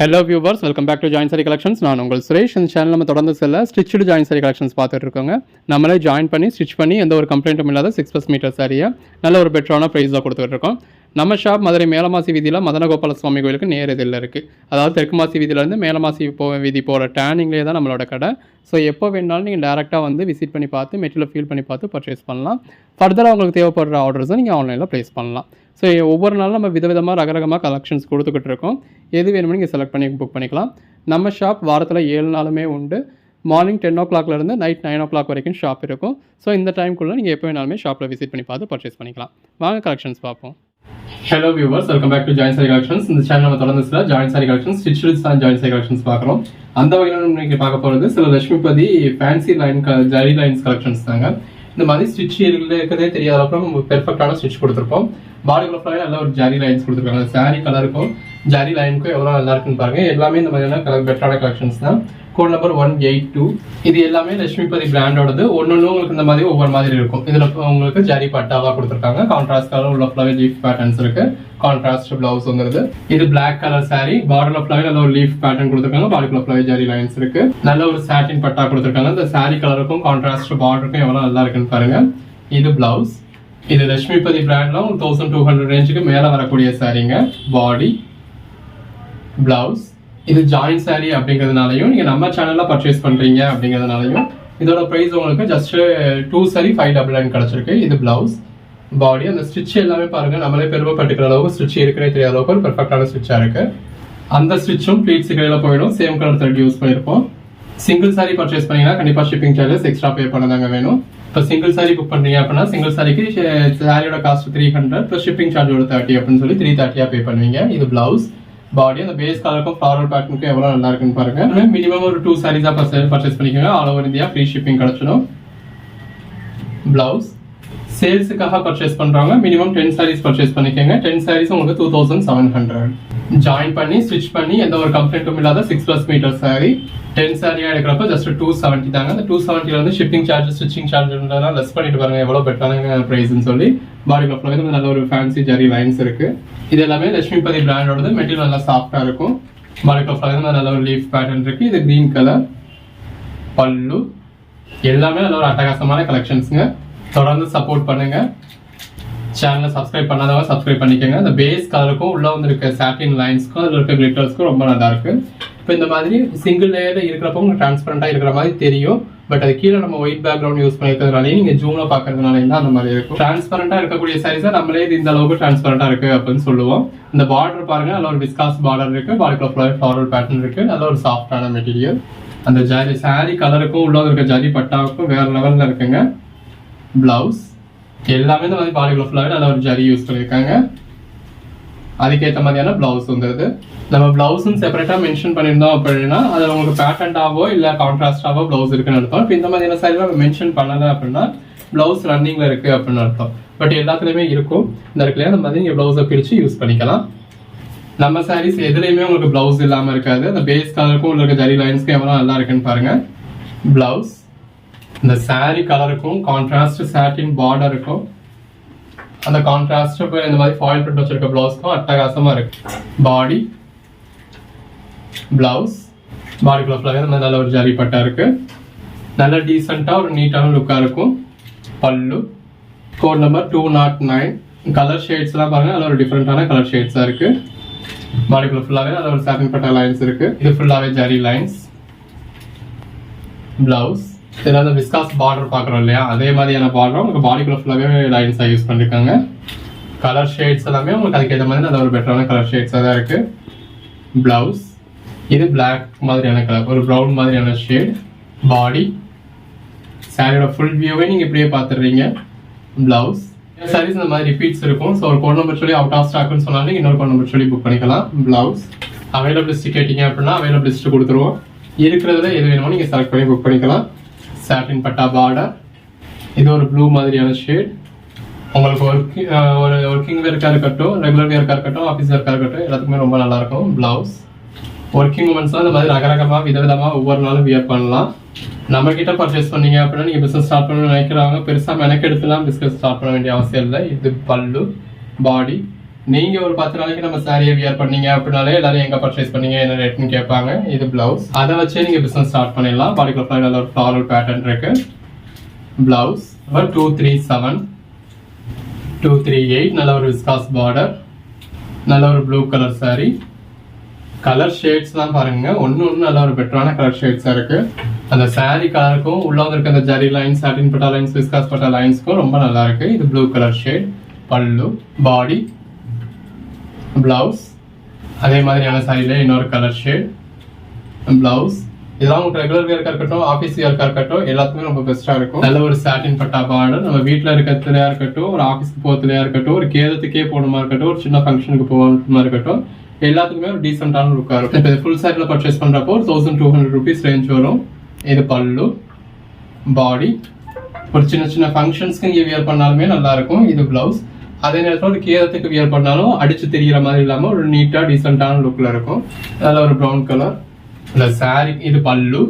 Hello viewers, welcome back to join sari collections. நான் உங்கள் சுரேஷ். இந்த சேனல் நம்ம தொடர்ந்து ஸ்டிச்சுடு ஜாயின் சாரி கலெக்ஷன்ஸ் பார்த்துட்டு இருக்கோங்க. நம்மளே ஜாயின் பண்ணி ஸ்டிச் பண்ணி எந்த ஒரு கம்ப்ளைண்ட்டும் இல்லாத 6+ மீட்டர் சாரியை நல்ல ஒரு பெட்டரான ப்ரைஸாக கொடுத்துட்டு இருக்கோம். நம்ம ஷாப் மதுரை மேலமாசி வீதியில் மதனகோபால சுவாமி கோயிலுக்கு நேர் இதில் இருக்குது. அதாவது தெற்கு மாசி வீதியிலேருந்து மேலமாசி வீதி போகிற டேர்னிங்லேயே தான் நம்மளோட கடை. ஸோ எப்போ வேணாலும் நீங்கள் டேரெக்டாக வந்து விசிட் பண்ணி பார்த்து மெட்டீரியல் ஃபீல் பண்ணி பார்த்து பர்ச்சேஸ் பண்ணலாம். ஃபர்தராக உங்களுக்கு தேவைப்படுற ஆர்டர்ஸை நீங்கள் ஆன்லைனில் ப்ளேஸ் பண்ணலாம். ஸோ ஒவ்வொரு நாளும் நம்ம விதவிதமாக ரகரகமாக கலெக்ஷன்ஸ் கொடுத்துக்கிட்டு இருக்கோம். எது வேணுமோ நீங்கள் செலக்ட் பண்ணி புக் பண்ணிக்கலாம். நம்ம ஷாப் வாரத்தில் 7 நாளுமே உண்டு. மார்னிங் 10 o'clockலேருந்து நைட் 9 o'clock வரைக்கும் ஷாப் இருக்கும். ஸோ இந்த டைம்குள்ளே நீங்கள் எப்போ வேணாலுமே ஷாப்பில் விசிட் பண்ணி பார்த்து பர்ச்சேஸ் பண்ணிக்கலாம். வாங்க கலெக்ஷன்ஸ் பார்ப்போம். Hello viewers, welcome back to join sari collections. இந்த சேனல் நம்ம தொடர்ந்து சில ஜாயின் சாரி கலெக்ஷன்ஸ், ஸ்டிச்சஸ் தான் ஜாயின் சாரி கலெக்ஷன்ஸ் பார்க்குறோம். அந்த வகையில் நீங்கள் பார்க்க போகிறது சில Lakshmipathi fancy line zari lines collections தாங்க. இந்த மாதிரி ஸ்டிச் இருக்கிறதே தெரியாத அப்புறம் நம்ம பெர்ஃபெக்டான ஸ்டிச் கொடுத்துருப்போம். பாடிக்குள்ள ஃபுல்லாக நல்ல ஒரு ஜரி லைன்ஸ் கொடுத்துருக்காங்க. சாரி கலருக்கும் ஜரி லைனுக்கும் எவ்வளோ நல்லா இருக்குன்னு பாருங்க. எல்லாமே இந்த மாதிரியான பெட்டரான கலெக்ஷன்ஸ் தான். Code number 182. இது எல்லாமே லட்சுமிபதி பிராண்டோடது. ஒன்று உங்களுக்கு இந்த மாதிரி ஒவ்வொரு மாதிரி இருக்கும். இதில் உங்களுக்கு ஜரி பட்டாவாக கொடுத்துருக்காங்க. கான்ட்ராஸ்ட் கலர் உள்ள ஃபுல்லாவே லீஃப் பேட்டர்ன்ஸ் இருக்கு. கான்ட்ராஸ்ட் பிளவுஸ் வந்துருது. இது பிளாக் கலர் சாரி. பார்டர்ல ஃபுல்லாவே நல்ல ஒரு லீஃப் பேட்டர்ன் கொடுத்துருக்காங்க. பாடிக்குள்ள ஃபுல்லாவே ஜரி லைன்ஸ் இருக்கு. நல்ல ஒரு சாட்டின் பட்டா கொடுத்துருக்காங்க. இந்த சாரி கலருக்கும் கான்ட்ராஸ்ட் பார்டருக்கும் எவ்வளோ நல்லா இருக்குன்னு பாருங்க. இது பிளவுஸ். இது லட்சுமிபதி பிராண்ட்ல 1200 ரேஞ்சுக்கு மேல வரக்கூடிய சாரீங்க. பாடி, பிளவுஸ். இது ஜாயின் சாரி அப்படிங்கிறதுனாலையும் நீங்க நம்ம சேனல்ல பர்ச்சேஸ் பண்றீங்க அப்படிங்கிறதுனாலையும் இதோட பிரைஸ் உங்களுக்கு ஜஸ்ட் 2 சாரி 599 கிடைச்சிருக்கு. இது பிளவுஸ், பாடி. அந்த ஸ்டிச் எல்லாமே பாருங்க, நம்மளே பெருமைப்பட்டுக்கிற அளவுக்கு ஸ்டிச் இருக்கிறே தெரியாத அளவுக்கு ஒரு பெர்ஃபெக்டான ஸ்டிச்சா இருக்கு. அந்த ஸ்டிச்சும் ப்ளீட்ஸ் கடையில போயிடும். சேம் கலர் த்ரெட் யூஸ் பண்ணிருப்போம். சிங்கிள் சாரி பர்ச்சேஸ் பண்ணீங்கன்னா கண்டிப்பா ஷிப்பிங் சார்ஜஸ் எக்ஸ்ட்ரா பே பண்ணதாங்க வேணும். இப்போ சிங்கிள் சாரி புக் பண்றீங்க அப்படின்னா சிங்கிள் சாரிக்கு சாரியோட காஸ்ட் 300 ப்ளஸ் ஷிப்பிங் சார்ஜோட 30 அப்படின்னு சொல்லி 330 பே பண்ணுவீங்க. இது பிளவுஸ், பாடி. அந்த பேஸ் கலருக்கும் ஃப்ளாரல் பேட்டர்னுக்கும் எவ்வளவு நல்லா இருக்குன்னு பாருங்க. மினிமம் ஒரு 2 சாரீஸா பர்ச்சேஸ் பண்ணிக்கோங்க. All over India free shipping கிடைச்சிடும். பிளவுஸ். சேல்ஸுக்காக பர்ச்சேஸ் பண்றவங்க மினிமம் 10 சாரீஸ் பர்ச்சேஸ் பண்ணிக்கோங்க. 10 சாரீஸ் உங்களுக்கு 2700. ஜாயின் பண்ணி ஸ்டிச் பண்ணி எந்த ஒரு கம்ப்ளைண்ட்டும் இல்லாத 6+ மீட்டர் சாரி. 10 சாரியா எடுக்கிறப்ப ஜஸ்ட் 270 தாங்க. அந்த 270 வந்து shipping charge, stitching charge less பண்ணிட்டு பாருங்க எவ்வளவு பெட்டரான பிரைஸ்ன்னு சொல்லி. பாடி கிளாத்ல நல்ல ஒரு ஃபேன்சி ஜரி லைன்ஸ் இருக்கு. இது எல்லாமே லட்சுமிபதி பிராண்டோடது. மெட்டீரியல் நல்லா சாஃப்டா இருக்கும். பாடி கிளாத்ல நல்ல ஒரு லீஃப் பேட்டர்ன் இருக்கு. இது கிரீன் கலர். பல்லு. எல்லாமே நல்ல ஒரு அட்டகாசமான கலெக்ஷன்ஸ்ங்க. தொடர்ந்து சப்போர்ட் பண்ணுங்க. சேனலை சப்ஸ்கிரைப் பண்ணாதவங்க சப்ஸ்கிரைப் பண்ணிக்கோங்க. அந்த பேஸ் கலருக்கும் உள்ள வந்து இருக்க சாட்டின் லைன்ஸ்க்கும் அதில் இருக்க கிளிட்டர்ஸ்க்கும் ரொம்ப நல்லா இருக்கு. இப்போ இந்த மாதிரி சிங்கிள் லேயர்ல இருக்கிறப்போ உங்களுக்கு டிரான்ஸ்பரண்டா இருக்கிற மாதிரி தெரியும். பட் அது கீழே நம்ம ஒயிட் பேக்ரவுண்ட் யூஸ் பண்ணிருக்கிறதுனாலே நீங்க ஜூம்ல பாக்குறதுனால தான் அந்த மாதிரி இருக்கும். டிரான்ஸ்பரண்டா இருக்கக்கூடிய சாரீஸா நம்மளே இது இந்த அளவுக்கு டிரான்ஸ்பரண்டா இருக்கு அப்படின்னு சொல்லுவோம். இந்த பார்டர் பாருங்க, நல்ல ஒரு விஸ்காஸ் பார்டர் இருக்கு. பார்டர்ல ஃப்ளாரல் பேட்டர்ன் இருக்கு. நல்ல ஒரு சாஃப்டான மெட்டீரியல். அந்த ஜரி சாரி கலருக்கும் உள்ள இருக்க ஜரி பட்டாவுக்கும் வேற லெவல்ல இருக்குங்க. பிளவுஸ். எல்லாமே இந்த மாதிரி பாடிக்குள்ள ஃபுல்லாவே நல்ல ஒரு ஜரி யூஸ் பண்ணிருக்காங்க. அதுக்கேற்ற மாதிரியான பிளவுஸ் வந்துருது. நம்ம பிளவுஸும் செப்பரேட்டா மென்ஷன் பண்ணியிருந்தோம் அப்படின்னா அது உங்களுக்கு பேட்டர்ன்டாவோ இல்ல கான்ட்ராஸ்டாவோ பிளவுஸ் இருக்குன்னு அர்த்தம். இப்போ இந்த மாதிரியான சாரில மென்ஷன் பண்ணல அப்படின்னா பிளவுஸ் ரன்னிங்ல இருக்கு அப்படின்னு அர்த்தம். பட் எல்லாத்துலயுமே இருக்கும். இந்த இடத்துல அந்த மாதிரி நீங்க பிளவுஸை பிரிச்சு யூஸ் பண்ணிக்கலாம். நம்ம சாரீஸ் எதுலையுமே உங்களுக்கு பிளவுஸ் இல்லாம இருக்காது. அந்த பேஸ் கலருக்கும் உள்ள இருக்க ஜரி லைன்ஸ்க்கும் எவ்வளவு நல்லா இருக்குன்னு பாருங்க. பிளவுஸ். இந்த சாரி கலருக்கும் கான்ட்ராஸ்ட் சாட்டின் பார்டர் இருக்கும். அந்த கான்ட்ராஸ்ட் இந்த மாதிரி ஃபாயில் பிரிண்ட் வச்சிருக்க பிளவுஸ்க்கும் அட்டகாசமா இருக்கு. பாடி, பிளவுஸ். பாடிக்குள்ள ஃபுல்லாவே நல்ல ஒரு ஜரி பட்டா இருக்கு. நல்ல டீசெண்டா ஒரு நீட்டான லுக்கா இருக்கும். பல்லு. Code number 209. கலர் ஷேட்ஸ் எல்லாம் பாருங்க, நல்ல ஒரு டிஃபரெண்டான கலர் ஷேட்ஸா இருக்கு. பாடிக்குள்ள ஃபுல்லாவே நல்ல ஒரு சாட்டின் பட்டா லைன்ஸ் இருக்கு. இது ஃபுல்லாவே ஜரி லைன்ஸ். பிளவுஸ். இதனால விஸ்காஸ் பார்டர் பாக்குறோம் இல்லையா, அதே மாதிரியான பார்டர் உங்களுக்கு பாடிக்குள்ள ஃபுல்லாவே லைன்ஸா யூஸ் பண்ணிருக்காங்க. கலர் ஷேட்ஸ் எல்லாமே உங்களுக்கு அதுக்கேற்ற மாதிரி நல்ல ஒரு பெட்டரான கலர் ஷேட்ஸா தான் இருக்கு. பிளவுஸ். இது பிளாக் மாதிரியான கலர், ஒரு ப்ரௌன் மாதிரியான ஷேட். பாடி. சாரியோட ஃபுல் வியூவே நீங்க இப்படியே பாத்துறீங்க. பிளவுஸ். சாரீஸ் இந்த மாதிரி ரிப்பீட்ஸ் இருக்கும். ஸோ ஒரு கோட் நம்பர் சொல்லி அவுட் ஆஃப் ஸ்டாக்னு சொன்னாலும் இன்னொரு கோட் நம்பர் சொல்லி புக் பண்ணிக்கலாம். பிளவுஸ். அவைலபிலிஸ்ட் கேட்டீங்க அப்படின்னா அவைலபிலிஸ்ட் கொடுத்துருவோம். இருக்கிறதுல எது வேணுமோ நீங்க செலக்ட் பண்ணி புக் பண்ணிக்கலாம். சாட்டின் பட்டா பார்டர். இது ஒரு ப்ளூ மாதிரியான ஷேட். உங்களுக்கு ஒர்க்கிங் வேர்க்கா இருக்கட்டும், ரெகுலர் வேர்க்கா இருக்கட்டும், ஆஃபீஸ் வேர்க்கா இருக்கட்டும், எல்லாத்துக்குமே ரொம்ப நல்லா இருக்கும். பிளவுஸ். ஒர்க்கிங் உமன்ஸ்லாம் இந்த மாதிரி ரகரகமா விதவிதமா ஒவ்வொரு நாளும் வியர் பண்ணலாம். நம்ம கிட்ட பர்ச்சேஸ் பண்ணீங்க அப்படின்னா நீங்க பிசினஸ் ஸ்டார்ட் பண்ணணும்னு நினைக்கிறவங்க பெருசா மெனக்கெடுத்துலாம் பிசினஸ் ஸ்டார்ட் பண்ண வேண்டிய அவசியம் இல்லை. இது பல்லு, பாடி. நீங்கள் ஒரு 10 நாளைக்கு நம்ம சாரியை வியர் பண்ணீங்க அப்படின்னாலே எல்லாரும் எங்கே பர்ச்சேஸ் பண்ணீங்க என்ன ரேட்னு கேட்பாங்க. இது ப்ளவுஸ். அதை வச்சே நீங்கள் பிஸ்னஸ் ஸ்டார்ட் பண்ணிடலாம். பாடிக்குள்ள ஃப்ளாய் நல்ல ஒரு ஃப்ளாரல் பேட்டர்ன் இருக்கு. ப்ளவுஸ் 237 238 நல்ல ஒரு விஸ்காஸ் பார்டர், நல்ல ஒரு ப்ளூ கலர் சாரி. கலர் ஷேட்ஸ்லாம் பாருங்க, ஒன்று நல்ல ஒரு பெட்டரான கலர் ஷேட்ஸாக இருக்கு. அந்த சாரி கலருக்கும் உள்ள வந்துருக்க அந்த ஜரி லைன்ஸ், சாட்டின் பட்டா லைன்ஸ், விஸ்காஸ் பட்டா லைன்ஸ்க்கும் ரொம்ப நல்லா இருக்கு. இது ப்ளூ கலர் ஷேட். பல்லு, பாடி, பிளவுஸ் அதே மாதிரியான சாரியில இன்னொரு கலர் ஷேட். பிளவுஸ் இதெல்லாம் உங்களுக்கு ரெகுலர் வேர்க்கா இருக்கட்டும், ஆஃபீஸ் வேர்க்கா இருக்கட்டும், எல்லாத்துக்குமே ரொம்ப பெஸ்ட்டாக இருக்கும். நல்ல ஒரு சாட்டின் பட்டா பார்டர், நம்ம வீட்டில் இருக்கிறதுலையா இருக்கட்டும், ஒரு ஆஃபீஸ்க்கு போகிறதுலையா இருக்கட்டும், ஒரு கேதத்துக்கே போகணுமா இருக்கட்டும், ஒரு சின்ன ஃபங்க்ஷனுக்கு போகணுமா இருக்கட்டும், எல்லாத்துக்குமே ஒரு டீசென்டான லுக்காக இருக்கும். இப்போ ஃபுல் சாரியில் பர்ச்சேஸ் பண்ணுறப்போ 1200 rupees ரேஞ்ச் வரும். இது பல்லு, பாடி. ஒரு சின்ன சின்ன ஃபங்க்ஷன்ஸ்க்கு இங்கே வியர் பண்ணாலுமே நல்லா இருக்கும். இது பிளவுஸ். அதே நேரத்தில் ஒரு கேரத்துக்கு வியர் பண்ணாலும் அடிச்சு தெரிகிற மாதிரி இல்லாமல் ஒரு நீட்டாக டீசெண்டான லுக்கில் இருக்கும். அதில் ஒரு ப்ரௌன் கலர் இல்லை சாரி. இது பல்லு,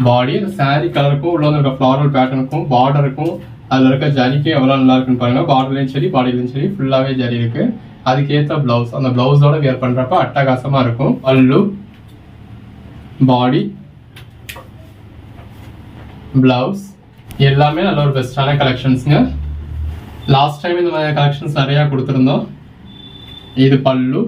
பாடி. அந்த சாரி கலருக்கும் உள்ள இருக்க ஃப்ளாரல் பேட்டர்னுக்கும் பார்டருக்கும் அதில் இருக்க ஜரிக்கு எவ்வளோ நல்லா இருக்குன்னு பாருங்க. பார்டர்லையும் சரி பாடிலையும் சரி ஃபுல்லாகவே ஜரி இருக்கு. அதுக்கேற்ற பிளவுஸ், அந்த பிளவுஸோட வியர் பண்ணுறப்ப அட்டகாசமாக இருக்கும். பல்லு, பாடி, பிளவுஸ் எல்லாமே நல்ல ஒரு பெஸ்டான கலெக்ஷன்ஸுங்க. லாஸ்ட் டைம் இந்த மாதிரி கலெக்ஷன்ஸ் நிறையா கொடுத்துருந்தோம். இது பல்லு,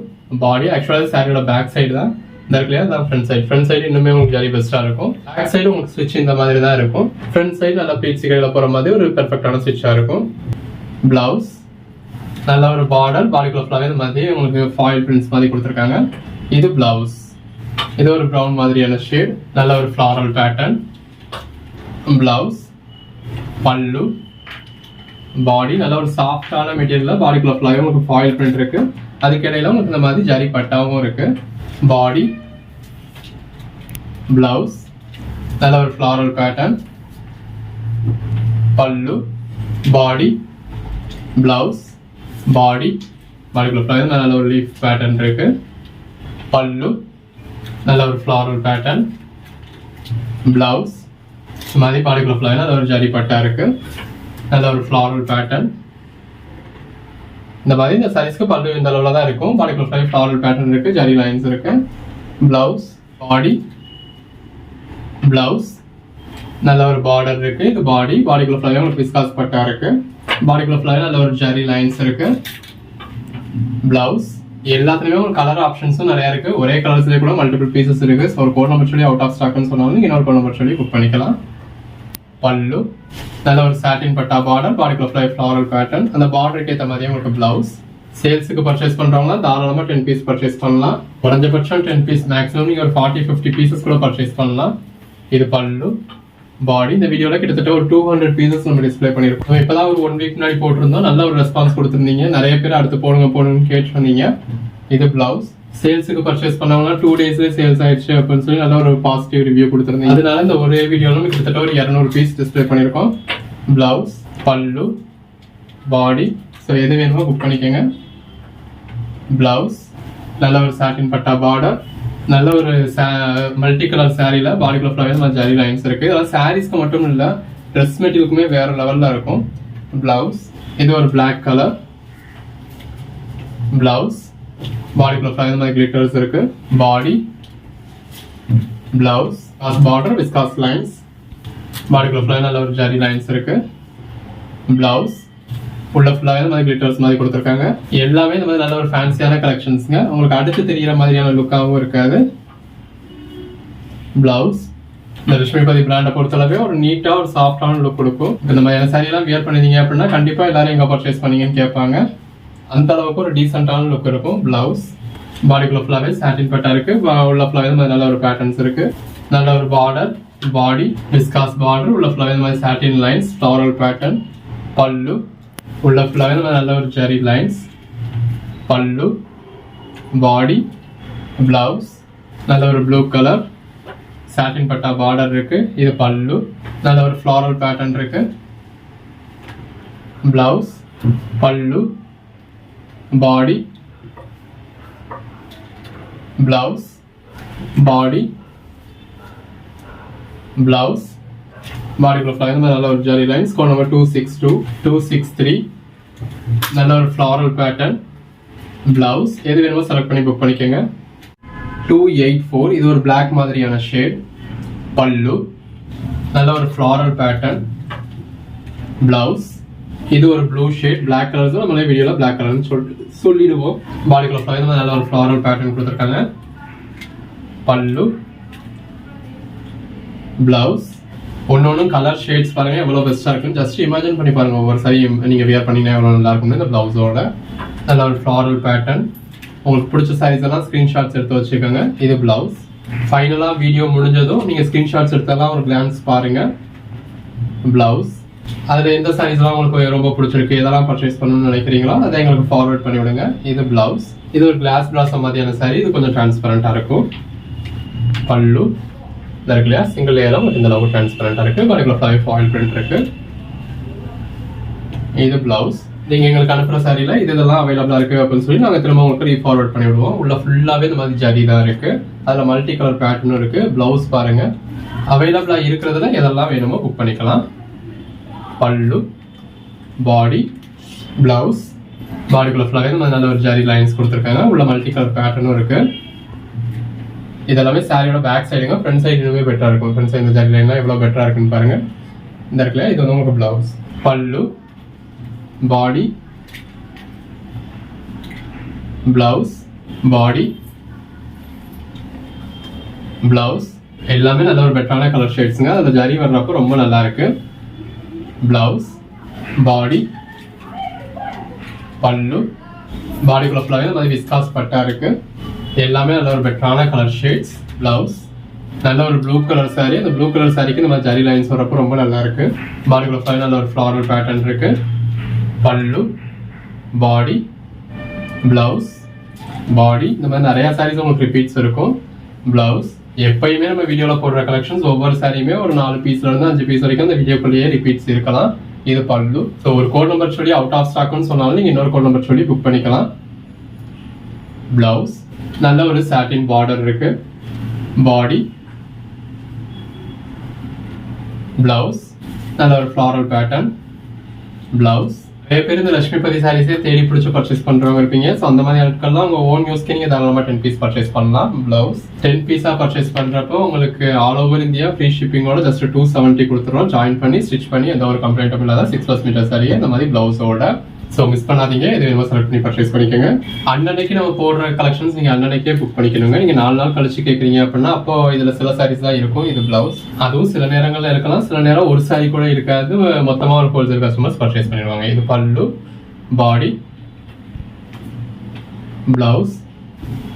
பாடி. ஆக்சுவலாக சாரியோட பேக் சைடு தான் இந்த இருக்குல்லையா, அதான் ஃப்ரண்ட் சைடு. ஃப்ரண்ட் சைடு இன்னுமே உங்களுக்கு ஜரி பெஸ்ட்டாக இருக்கும். பேக் சைடு உங்களுக்கு ஸ்விட்ச் இந்த மாதிரி தான் இருக்கும். ஃப்ரண்ட் சைடு நல்லா பீட்சி கையில் போகிற மாதிரி ஒரு பெர்ஃபெக்டான ஸ்விட்சாக இருக்கும். பிளவுஸ் நல்ல ஒரு பார்டர், பாடிக்குள்ள ஃபுல்லாகவே இந்த மாதிரி உங்களுக்கு ஃபாயில் பிரிண்ட்ஸ் மாதிரி கொடுத்துருக்காங்க. இது பிளவுஸ். இது ஒரு ப்ரௌன் மாதிரியான ஷேட், நல்ல ஒரு ஃப்ளாரல் பேட்டர்ன். பிளவுஸ், பல்லு, பாடி. நல்ல ஒரு சாஃப்டான மெட்டீரியல். பாடிக்குள்ள ஃபுல்லாகவே உங்களுக்கு ஃபாயில் பிரிண்ட் இருக்கு. அதுக்கிடையில உங்களுக்கு இந்த மாதிரி ஜரி பட்டாவும் இருக்கு. பாடி, பிளவுஸ் நல்ல ஒரு ஃப்ளாரல் பேட்டர்ன். பல்லு, பாடி, பிளவுஸ், பாடி. பாடிக்குள்ள ஃபுல்லாகவே நல்ல ஒரு லீஃப் பேட்டர்ன் இருக்கு. பல்லு நல்ல ஒரு ஃப்ளாரல் பேட்டர்ன். பிளவுஸ் மாதிரி பாடிக்குள்ள ஃபுல்லாகவே நல்ல ஒரு ஜரி பட்டா இருக்கு. நல்ல ஒரு ஃப்ளாரல் பேட்டர்ன். இந்த மாதிரி இந்த சைஸ்க்கு பல்லு இந்த அளவுல தான் இருக்கும். பாடிக்குள்ள ஃபுல்லாகவே ஃப்ளாரல் பேட்டர்ன் இருக்கு, ஜரி லைன்ஸ் இருக்கு. பிளவுஸ், பாடி, பிளவுஸ் நல்ல ஒரு பார்டர் இருக்கு. இது பாடி. பாடிக்குள்ள ஃபுல்லாகவே உங்களுக்கு விஸ்காஸ் பட்டா இருக்கு. பாடிக்குள்ள ஃபுல்லாகவே நல்ல ஒரு ஜரி லைன்ஸ் இருக்கு. பிளவுஸ் எல்லாத்துலயுமே ஒரு கலர் ஆப்ஷன்ஸும் நிறைய இருக்கு. ஒரே கலர்ஸ்லேயே கூட மல்டிபிள் பீசஸ் இருக்கு. ஸோ ஒரு கோட் நம்பர் சொல்லி அவுட் ஆஃப் ஸ்டாக்னு சொன்னாலும் இன்னொரு கோட் நம்பர் சொல்லி புக் பண்ணிக்கலாம். பல்லு நல்ல ஒரு சாட்டின் பட்டா பார்டர், பாடிக்குள்ள ஃபுல்லாக ஃப்ளாரல் பேட்டர்ன். அந்த பார்டருக்கு ஏற்ற மாதிரியே உங்களுக்கு பிளவுஸ். சேல்ஸுக்கு பர்ச்சேஸ் பண்றவங்க தாராளமாக 10 பீஸ் பர்ச்சேஸ் பண்ணலாம். குறைஞ்சபட்சம் 10 பீஸ், மேக்ஸிமம் நீங்கள் ஒரு 40-50 பீசஸ் கூட பர்ச்சேஸ் பண்ணலாம். இது பல்லு, பாடி. இந்த வீடியோவில் கிட்டத்தட்ட ஒரு 200 பீசஸ் நம்ம டிஸ்பிளே பண்ணியிருக்கோம். இப்போதான் ஒரு 1 வீக் முன்னாடி போட்டிருந்தோம். நல்ல ஒரு ரெஸ்பான்ஸ் கொடுத்துருந்தீங்க. நிறைய பேர் அடுத்து போடுங்கன்னு கேட்டு வந்தீங்க. இது பிளவுஸ். சேல்ஸுக்கு பர்ச்சேஸ் பண்ணவங்க 2 டேஸ்லேயே சேல்ஸ் ஆயிடுச்சு அப்படின்னு சொல்லி நல்ல ஒரு பாசிட்டிவ் ரிவ்யூ கொடுத்துருந்தீங்க. அதனால இந்த ஒரே வீடியோவில் கிட்டத்தட்ட ஒரு 200 பீஸ் டிஸ்பிளே பண்ணியிருக்கோம். பிளவுஸ், பல்லு, பாடி. ஸோ எது வேணுமோ புக் பண்ணிக்கோங்க. பிளவுஸ் நல்ல ஒரு சாட்டின் பட்டா பார்டர், நல்ல ஒரு மல்டி கலர் சாரியில் பாடிக்குள்ள ஃபுல்லாகவே ஜரி லைன்ஸ் இருக்குது. இதெல்லாம் சாரீஸ்க்கு மட்டும் இல்லை, ட்ரெஸ் மெட்டீரியலுக்குமே வேறு லெவலில் இருக்கும். பிளவுஸ் இது ஒரு பிளாக் கலர். பிளவுஸ் பாடிக்குள்ள ஃபுல்லாகவே மாதிரி கிளிட்டர்ஸ் இருக்கு. பாடி, பிளவுஸ், பார்டர், விஸ்காஸ் லைன்ஸ். பாடிக்குள்ள ஃபுல்லாக நல்ல ஒரு ஜரி லைன்ஸ் இருக்கு. பிளவுஸ் உள்ள ஃபுல்லாகவே இந்த மாதிரி கிளிட்டர்ஸ் மாதிரி கொடுத்துருக்காங்க. எல்லாமே இந்த மாதிரி நல்ல ஒரு ஃபேன்சியான கலெக்ஷன்ஸுங்க. உங்களுக்கு அடுத்து தெரிகிற மாதிரியான லுக்காகவும் இருக்காது. பிளவுஸ் இந்த லட்சுமிபதி பிராண்டை பொறுத்தளவே ஒரு நீட்டாக ஒரு சாஃப்டான லுக் கொடுக்கும். இந்த மாதிரியான சாரியெல்லாம் வியர் பண்ணிருந்தீங்க அப்படின்னா கண்டிப்பாக எல்லாரும் எங்கே பர்ச்சேஸ் பண்ணீங்கன்னு கேட்பாங்க. அந்த அளவுக்கு ஒரு டீசென்டான லுக் இருக்கும். பிளவுஸ் பாடிக்குள்ள ஃபுல்லாகவே சாட்டின் பட்டா இருக்கு. உள்ள ஃபுல்லாகவே இந்த மாதிரி நல்ல ஒரு பேட்டர்ன்ஸ் இருக்கு. நல்ல ஒரு பார்டர், பாடி, விஸ்காஸ் பார்டர், உள்ள ஃபுல்லாகவே இந்த மாதிரி சாட்டின் லைன்ஸ், ஃப்ளாரல் பேட்டர்ன். பல்லு உள்ள ஃபுல்லாகவே நல்ல ஒரு ஜெரி லைன்ஸ். பல்லு, பாடி, பிளவுஸ் நல்ல ஒரு ப்ளூ கலர் சாட்டின் பட்டா பார்டர் இருக்கு. இது பல்லு, நல்ல ஒரு ஃப்ளாரல் பேட்டர்ன் இருக்கு. பிளவுஸ், பல்லு, பாடி, பிளவுஸ், பாடி, பிளவுஸ். பாடிக்குள்ள ஃபுல்லாக நல்ல ஒரு ஜெரி லைன்ஸ். Code number 262, 263. நல்ல ஒரு ஃப்ளாரல் பேட்டர்ன். பிளவுஸ் எது வேணுமோ செலக்ட் பண்ணி புக் பண்ணிக்கோங்க. 284 இது ஒரு பிளாக் மாதிரியான ஷேட். பல்லு நல்ல ஒரு ஃப்ளாரல் பேட்டர்ன். பிளவுஸ் இது ஒரு ப்ளூ ஷேட். பிளாக் கலர்ஸ் நம்மளே வீடியோவில் பிளாக் கலர்னு சொல்லிடுவோம். பாடிக்குள்ள ஃப்ளவர் நல்ல ஒரு ஃப்ளாரல் பேட்டர்ன் கொடுத்துருக்காங்க. பல்லு பிளவுஸ் ஒன்னொன்னும் கலர் ஷேட்ஸ் பாருங்க எவ்வளோ பெஸ்ட்டாக இருக்குன்னு ஜஸ்ட் இமேஜின் பண்ணி பாருங்க. ஒவ்வொரு சாரி நீங்கள் வியர் பண்ணிங்கன்னா எவ்வளோ நல்லா இருக்கும்னு. இந்த பிளவுஸோட நல்ல ஒரு ஃப்ளாரல் பேட்டர்ன். உங்களுக்கு பிடிச்ச சாரீஸ் எல்லாம் ஸ்க்ரீன்ஷாட்ஸ் எடுத்து வச்சுக்கோங்க. இது பிளவுஸ். ஃபைனலாக வீடியோ முடிஞ்சதும் நீங்கள் ஸ்க்ரீன்ஷாட்ஸ் எடுத்தெல்லாம் ஒரு கிளான்ஸ் பாருங்க. பிளவுஸ் அதில் எந்த சாரீஸ்லாம் உங்களுக்கு ரொம்ப பிடிச்சிருக்கு, எதெல்லாம் பர்ச்சேஸ் பண்ணணும்னு நினைக்கிறீங்களோ அதை எங்களுக்கு ஃபார்வர்ட் பண்ணி விடுங்க. இது பிளவுஸ். இது ஒரு கிளாஸ் பிளாஸ் மாதிரியான சாரி. இது கொஞ்சம் டிரான்ஸ்பரண்டாக இருக்கும். பல்லு இருக்கு இல்லையா, சிங்கிள் லேயரும் இந்த அளவுக்கு டிரான்ஸ்பரண்டாக இருக்குது. பாடிக்குள்ள ஃபாயில் பிரிண்ட் இருக்கு. இது பிளவுஸ். நீங்கள் எங்களுக்கு அனுப்புகிற சாரியில் இதெல்லாம் அவைலபிளாக இருக்குது அப்படின்னு சொல்லி நாங்கள் திரும்ப உங்களுக்கு ரீஃபார்வர்ட் பண்ணி விடுவோம். உள்ள ஃபுல்லாகவே இந்த மாதிரி ஜரி தான் இருக்குது. அதில் மல்டி கலர் பேட்டர்னும் இருக்குது. பிளவுஸ் பாருங்கள். அவைலபிளாக இருக்கிறதுல எதெல்லாம் வேணுமோ புக் பண்ணிக்கலாம். பல்லு பாடி பிளவுஸ். பாடிக்குள்ள ஃபுல்லாகவே இந்த நல்ல ஒரு ஜரி லைன்ஸ் கொடுத்துருக்காங்க. உள்ள மல்டி கலர் பேட்டர்னும் இருக்குது. இதெல்லாமே சாரியோட பேக் சைடுங்க. ஃப்ரண்ட் சைடு இன்னுமே பெட்டராக இருக்கும். ஃப்ரண்ட் சைடு இந்த ஜரி லைன்லாம் எவ்வளோ பெட்டராக இருக்குன்னு பாருங்கள். இந்த இடத்துல இது வந்து உங்களுக்கு பிளவுஸ். பல்லு பாடி பிளவுஸ் பாடி பிளவுஸ் எல்லாமே நல்ல ஒரு பெட்டரான கலர் ஷேட்ஸுங்க. அதில் ஜரி வர்றப்போ ரொம்ப நல்லா இருக்கு. பிளவுஸ் பாடி பல்லு பாடிக்குள்ள ஃபுல்லாகவே இந்த மாதிரி விஸ்காஸ் பட்டா இருக்கு. எல்லாமே நல்ல ஒரு பெட்டரான கலர் ஷேட்ஸ். பிளவுஸ் நல்ல ஒரு ப்ளூ கலர் சாரி. அந்த ப்ளூ கலர் சாரிக்கு இந்த மாதிரி ஜரி லைன்ஸ் வரப்போ ரொம்ப நல்லா இருக்கு. பாடிக்குள்ள ஃபுல்லாக நல்ல ஒரு ஃப்ளாரல் பேட்டர்ன் இருக்கு. பல்லு பாடி பிளவுஸ் பாடி இந்த மாதிரி நிறைய சாரீஸ் உங்களுக்கு ரிப்பீட்ஸ் இருக்கும். பிளவுஸ் எப்பயுமே நம்ம வீடியோவில் போடுற கலெக்ஷன்ஸ் ஒவ்வொரு சாரியுமே ஒரு 4 பீஸ்ல இருந்து 5 பீஸ் வரைக்கும் அந்த வீடியோக்குள்ளேயே ரிப்பீட்ஸ் இருக்கலாம். இது பல்லு. ஸோ ஒரு கோட் நம்பர் சொல்லி அவுட் ஆஃப் ஸ்டாக்னு சொன்னாலும் நீங்கள் இன்னொரு கோட் நம்பர் சொல்லி புக் பண்ணிக்கலாம். பிளவுஸ் நல்ல ஒரு சாட்டின் பார்டர் இருக்கு. பாடி பிளவுஸ் நல்ல ஒரு ஃப்ளாரல் பேட்டர்ன். பிளவுஸ் நிறைய பேர் இந்த லட்சுமிபதி சாரீஸே தேடி பிடிச்சி பர்ச்சேஸ் பண்றவங்க இருப்பீங்க. ஸோ அந்த மாதிரி ஆட்கள்லாம் உங்க ஓன் யூஸ்க்கு நீங்க தாராளமாக 10 பீஸ் பர்ச்சேஸ் பண்ணலாம். பிளவுஸ் 10 பீஸா பர்ச்சேஸ் பண்றப்போ உங்களுக்கு ஆல் ஓவர் இந்தியா ஃப்ரீ ஷிப்பிங்கோட ஜஸ்ட் 270 கொடுத்துருவோம். ஜாயின் பண்ணி ஸ்டிச் பண்ணி எந்த ஒரு கம்ப்ளைண்ட்டும் இல்லாத 6+ மீட்டர் சாரியை இந்த மாதிரி பிளவுஸோட. ஸோ மிஸ் பண்ணாதீங்க. இது வேணுமோ செலக்ட் பண்ணி பர்ச்சேஸ் பண்ணிக்கோங்க. அன்னன்னைக்கு நம்ம போடுற கலெக்ஷன்ஸ் நீங்கள் அன்னன்னைக்கே புக் பண்ணிக்கணுங்க. நீங்கள் 4 நாள் கழிச்சு கேட்குறீங்க அப்படின்னா அப்போ இதில் சில சாரீஸ் தான் இருக்கும். இது பிளவுஸ். அதுவும் சில நேரங்களில் இருக்கலாம். சில நேரம் ஒரு சாரி கூட இருக்காது. மொத்தமாக ஒரு ஹோல்சேல் கஸ்டமர்ஸ் பர்ச்சேஸ் பண்ணிடுவாங்க. இது பல்லு பாடி பிளவுஸ்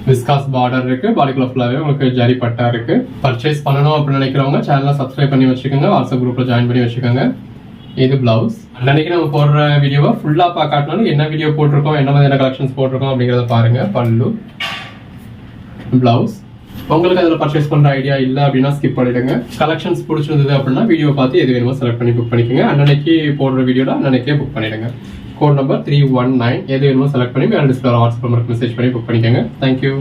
விஸ்காஸ் பார்டர் இருக்கு. பாடிக்குள்ள ஃபுல்லாகவே உங்களுக்கு ஜரி பட்டா இருக்கு. பர்ச்சேஸ் பண்ணணும் அப்படின்னு நினைக்கிறவங்க சேனலை சப்ஸ்கிரைப் பண்ணி வச்சுக்கோங்க. வாட்ஸ்அப் குரூப்ல ஜாயின் பண்ணி வச்சுக்கோங்க. இது பிளவுஸ். அன்னைக்கு நம்ம போடுற வீடியோவை ஃபுல்லா பார்க்காட்டினாலும் என்ன வீடியோ போட்டிருக்கோம், என்ன மாதிரியான கலெக்ஷன்ஸ் போட்டிருக்கோம் அப்படிங்கிறத பாருங்க. பல்லு பிளவுஸ். உங்களுக்கு அதில் பர்ச்சேஸ் பண்ற ஐடியா இல்லை அப்படின்னா ஸ்கிப் பண்ணிடுங்க. கலெக்ஷன்ஸ் பிடிச்சிருந்தது அப்படின்னா வீடியோ பார்த்து எது வேணுமோ செலக்ட் பண்ணி புக் பண்ணிக்கோங்க. அன்னைக்கு போடுற வீடியோட அன்னைக்கே புக் பண்ணிடுங்க. கோட் நம்பர் 319 எது வேணுமோ செலக்ட் பண்ணி மேலே டிஸ்பிளே வாட்ஸ்அப் நம்பருக்கு மெசேஜ் பண்ணி புக் பண்ணிக்கோங்க. தேங்க்யூ.